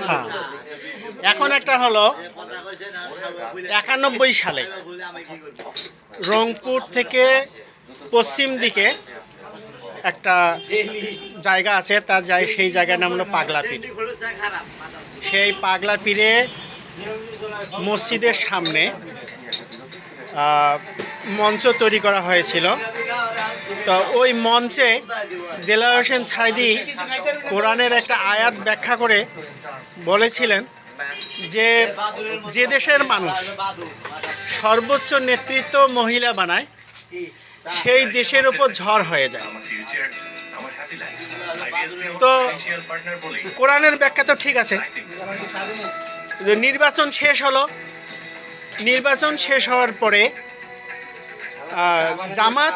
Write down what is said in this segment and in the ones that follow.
হ্যাঁ, এখন একটা হলো 91 সালে রংপুর থেকে পশ্চিম দিকে একটা জায়গা আছে, সেই জায়গার নাম হলো পাগলা পীর। সেই পাগলা পীরে মসজিদের সামনে মঞ্চ তৈরি করা হয়েছিল। তো ওই মঞ্চে দেলাওয়ার হোসেন ছাইদি কোরআনের একটা আয়াত ব্যাখ্যা করে বলেছিলেন যে যে দেশের মানুষ সর্বোচ্চ নেতৃত্ব মহিলা বানায় সেই দেশের উপর ঝড় হয়ে যায়। তো কোরআনের ব্যাখ্যা তো ঠিক আছে। নির্বাচন শেষ হলো, নির্বাচন শেষ হওয়ার পরে জামাত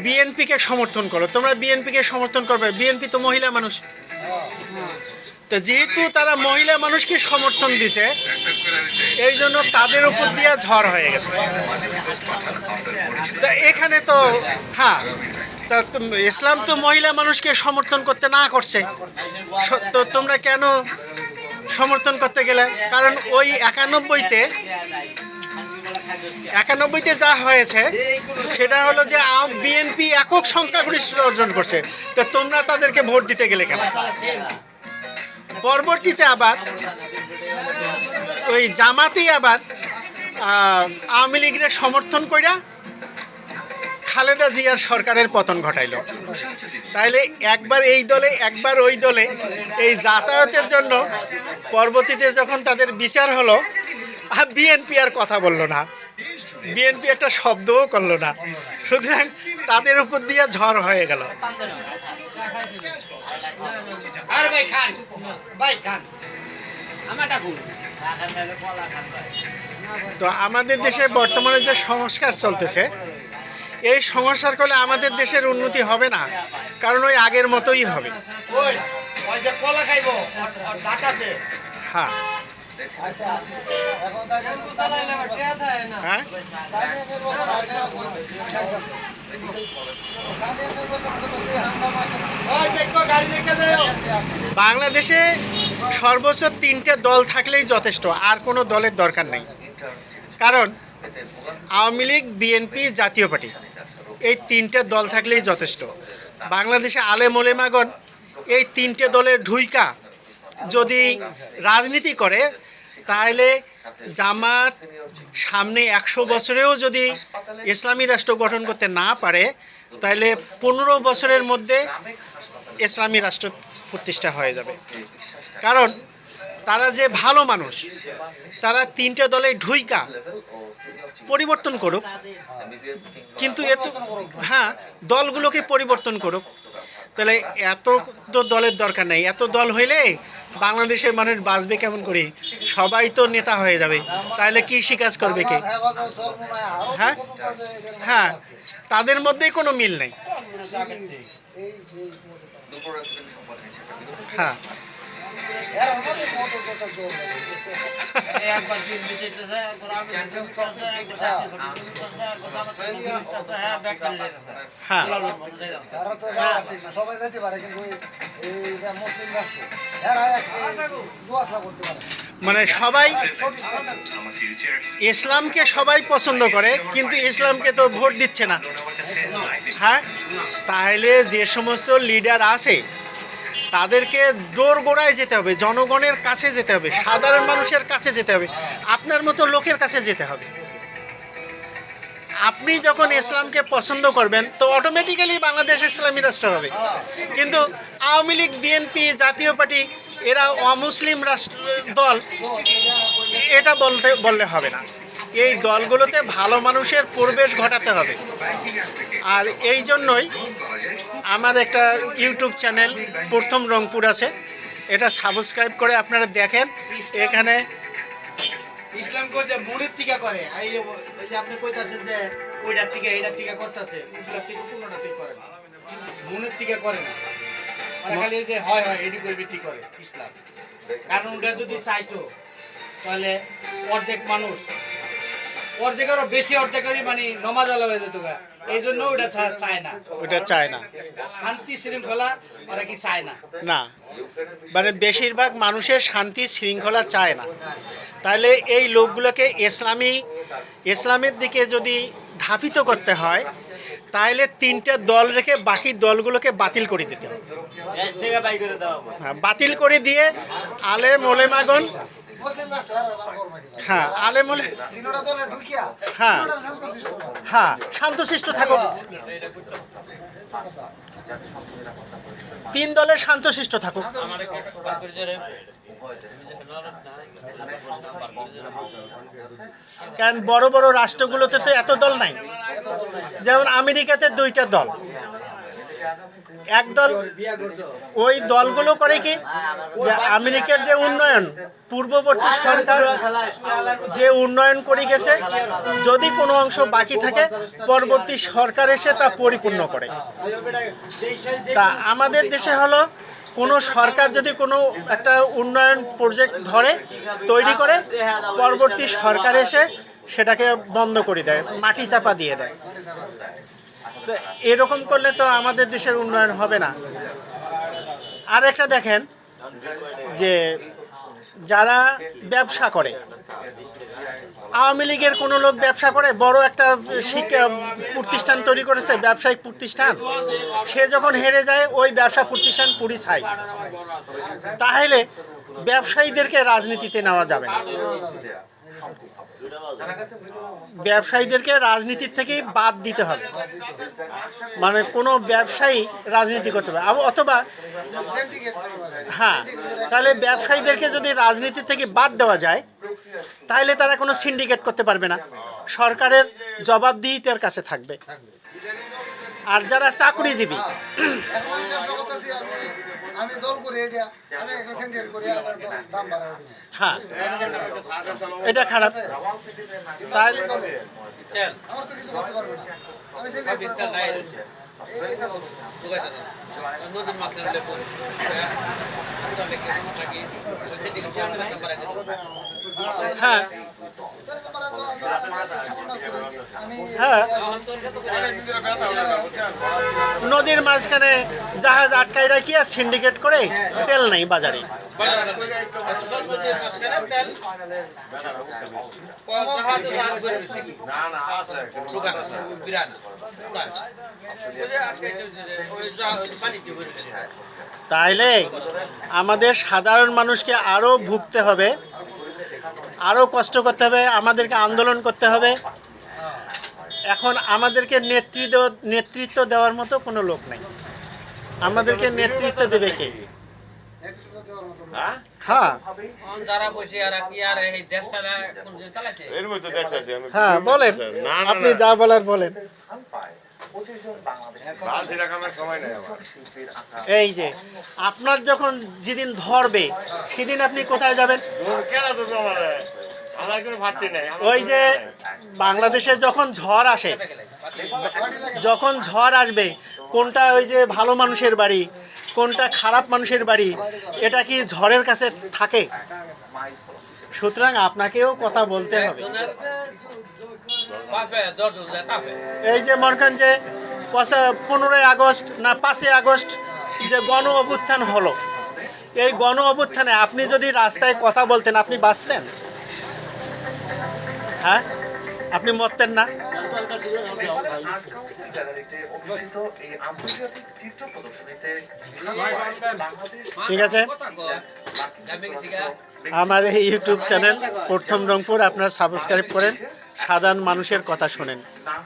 বিএনপিকে সমর্থন করো, তোমরা বিএনপিকে সমর্থন করবে, বিএনপি তো মহিলা মানুষ। তো যেহেতু তারা মহিলা মানুষকে সমর্থন দিছে, এই জন্য তাদের উপর দিয়ে ঝড় হয়ে গেছে। তা এখানে তো হ্যাঁ, তা ইসলাম তো মহিলা মানুষকে সমর্থন করতে না করছে, তো তোমরা কেন সমর্থন করতে গেলে? কারণ ওই 91-তে যা হয়েছে সেটা হলো যে বিএনপি একক সংখ্যাগরিষ্ঠতা অর্জন করছে, তো তোমরা তাদেরকে ভোট দিতে গেলে কেন? পরবর্তীতে আবার ওই জামাতেই আবার আওয়ামী লীগের সমর্থন কইরা খালেদা জিয়ার সরকারের পতন ঘটাইল। তাইলে একবার এই দলে একবার ওই দলে, এই যাতায়াতের জন্য পরবর্তীতে যখন তাদের বিচার হলো, বিএনপি আর কথা বললো না, বিএনপি একটা শব্দও করলো না, সুতরাং তাদের উপর দিয়ে ঝড় হয়ে গেল। তো আমাদের দেশে বর্তমানে যে সংস্কার চলতেছে, এই সংস্কার করলে আমাদের দেশের উন্নতি হবে না, কারণ ওই আগের মতোই হবে। হ্যাঁ, হ্যাঁ, বাংলাদেশে সর্বোচ্চ 3টে দল থাকলেই যথেষ্ট, আর কোনো দলের দরকার নেই। কারণ আওয়ামী লীগ, বিএনপি, জাতীয় পার্টি, এই 3টে দল থাকলেই যথেষ্ট। বাংলাদেশে আলেম ওলেমাগণ এই 3টে দলের ঢুইকা যদি রাজনীতি করে, তাহলে জামাত সামনে 100 বছরেও যদি ইসলামী রাষ্ট্র গঠন করতে না পারে, তাহলে 15 বছরের মধ্যে ইসলামী রাষ্ট্র প্রতিষ্ঠা হয়ে যাবে। কারণ তারা যে ভালো মানুষ, তারা 3টে দলে ঢুইকা পরিবর্তন করুক, কিন্তু এত হ্যাঁ, দলগুলোকে পরিবর্তন করুক। তাহলে এত তো দলের দরকার নেই। এত দল হইলে বাংলাদেশের মানুষ বাঁচবে কেমন করে? সবাই তো নেতা হয়ে যাবে, তাহলে কৃষি কাজ করবে কে? হ্যাঁ, হ্যাঁ, তাদের মধ্যেই কোনো মিল নেই। হ্যাঁ, মানে সবাই ইসলামকে সবাই পছন্দ করে, কিন্তু ইসলামকে তো ভোট দিচ্ছে না। হ্যাঁ, তাহলে যে সমস্ত লিডার আছে তাদেরকে দোরগোড়ায় যেতে হবে, জনগণের কাছে যেতে হবে, সাধারণ মানুষের কাছে যেতে হবে, আপনার মতো লোকের কাছে যেতে হবে। আপনি যখন ইসলামকে পছন্দ করবেন, তো অটোমেটিক্যালি বাংলাদেশ ইসলামী রাষ্ট্র হবে। কিন্তু আওয়ামী লীগ, বিএনপি, জাতীয় পার্টি, এরা অমুসলিম রাষ্ট্র দল, এটা বললে হবে না। এই দলগুলোতে ভালো মানুষের প্রবেশ ঘটাতে হবে। আর এই জন্যই আমার একটা ইউটিউব চ্যানেল প্রথম রংপুর আছে, এটা সাবস্ক্রাইব করে আপনারা দেখেন। এখানে ইসলাম করতে মনের টিকা করে, এই যে আপনি কইতাছেন যে ওইটার থেকে এইটার টিকা করতেছে, ওইটার থেকে কোনোটা ঠিক করে না, মনের টিকা করে না, মানে খালি যে হয় এডি করবে ঠিক করে ইসলাম। কারণ ওটা যদি চাইতো তাহলে অর্ধেক মানুষ, অর্ধেকেরও বেশি, অর্ধেকেরই মানে নমাজ আলা হয়ে যেত। এই জন্য ওটা চায় না, ওটা চায় না। শান্তি শৃঙ্খলা ওরা কি চায় না। না, মানে বেশিরভাগ মানুষের শান্তি শৃঙ্খলা চায় না। তাহলে এই লোকগুলোকে ইসলামের দিকে যদি ধাবিত করতে হয়, তাহলে 3টা দল রেখে বাকি দলগুলোকে বাতিল করে দিতে হবে। হ্যাঁ, বাতিল করে দিয়ে আলেম ওলেমাগণ, হ্যাঁ আলেম ওলে, হ্যাঁ হ্যাঁ শান্তশিষ্ট থাকুক, 3 দলের শান্তশিষ্ট থাকুক। কারণ বড় বড় রাষ্ট্রগুলোতে তো এত দল নাই। যেমন আমেরিকাতে 2টা দল, এক দল, ওই দলগুলো করে কি, যে আমেরিকার যে উন্নয়ন, পূর্ববর্তী সরকার যে উন্নয়ন করে গেছে, যদি কোনো অংশ বাকি থাকে পরবর্তী সরকার এসে তা পরিপূর্ণ করে। তা আমাদের দেশে হলো, কোনো সরকার যদি কোনো একটা উন্নয়ন প্রজেক্ট ধরে তৈরি করে, পরবর্তী সরকার এসে সেটাকে বন্ধ করে দেয়, মাটি চাপা দিয়ে দেয়। তো এরকম করলে তো আমাদের দেশের উন্নয়ন হবে না। আর একটা দেখেন, যে যারা ব্যবসা করে, আওয়ামী লীগের কোনো লোক ব্যবসা করে, বড় একটা শিক্ষা প্রতিষ্ঠান তৈরি করেছে, ব্যবসায়িক প্রতিষ্ঠান, সে যখন হেরে যায় ওই ব্যবসা প্রতিষ্ঠান পুরি ছাই। তাহলে ব্যবসায়ীদেরকে রাজনীতিতে নেওয়া যাবে না, ব্যবসায়ীদেরকে রাজনীতির থেকে বাদ দিতে হবে। মানে কোনো ব্যবসায়ী রাজনীতি করতে হবে, অথবা হ্যাঁ, তাহলে ব্যবসায়ীদেরকে যদি রাজনীতি থেকে বাদ দেওয়া যায়, তাহলে তারা কোনো সিন্ডিকেট করতে পারবে না, সরকারের জবাবদিহিতার কাছে থাকবে। আর যারা চাকরিজীবী, আমি দল করে এটা আমি একটা সেন্টার করে আমার দাম বাড়াই দিই। হ্যাঁ এটা খারাপ। তাহলে আমার তো কিছু করতে পারবে না, আমি সেন্টার করে এইটা হ্যাঁ হ্যাঁ, নদীর মাঝখানে জাহাজ আটকায় রাখি আর সিন্ডিকেট করে তেল নাই বাজারে। তাইলে আমাদের সাধারণ মানুষকে আরো ভুগতে হবে, আরো কষ্ট করতে হবে, আমাদেরকে আন্দোলন করতে হবে। এখন আমাদেরকে নেতৃত্ব দেওয়ার মতো কোনো লোক নাই। আমাদেরকে নেতৃত্ব দেবে কে? হ্যাঁ হ্যাঁ বলেন, আপনি যা বলার বলেন। এই যে আপনার যখন যেদিন ধরবে সেদিন আপনি কোথায় যাবেন? ওই যে বাংলাদেশে যখন ঝড় আসে, যখন ঝড় আসবে, কোনটা ওই যে ভালো মানুষের বাড়ি, কোনটা খারাপ মানুষের বাড়ি, এটা কি ঝড়ের কাছে থাকে? সুতরাং আপনাকেও কথা বলতে হবে। এই যে মনে করেন যে 15ই আগস্ট না 5ই আগস্ট যে গণ অভ্যুত্থান হলো, এই গণ অভ্যুত্থানে আপনি যদি রাস্তায় কথা বলতেন, আপনি বাঁচতেন? হ্যাঁ, আপনি মরতেন না। ঠিক আছে, আমার এই ইউটিউব চ্যানেল প্রথম রংপুর আপনারা সাবস্ক্রাইব করেন, সাধারণ মানুষের কথা শোনেন।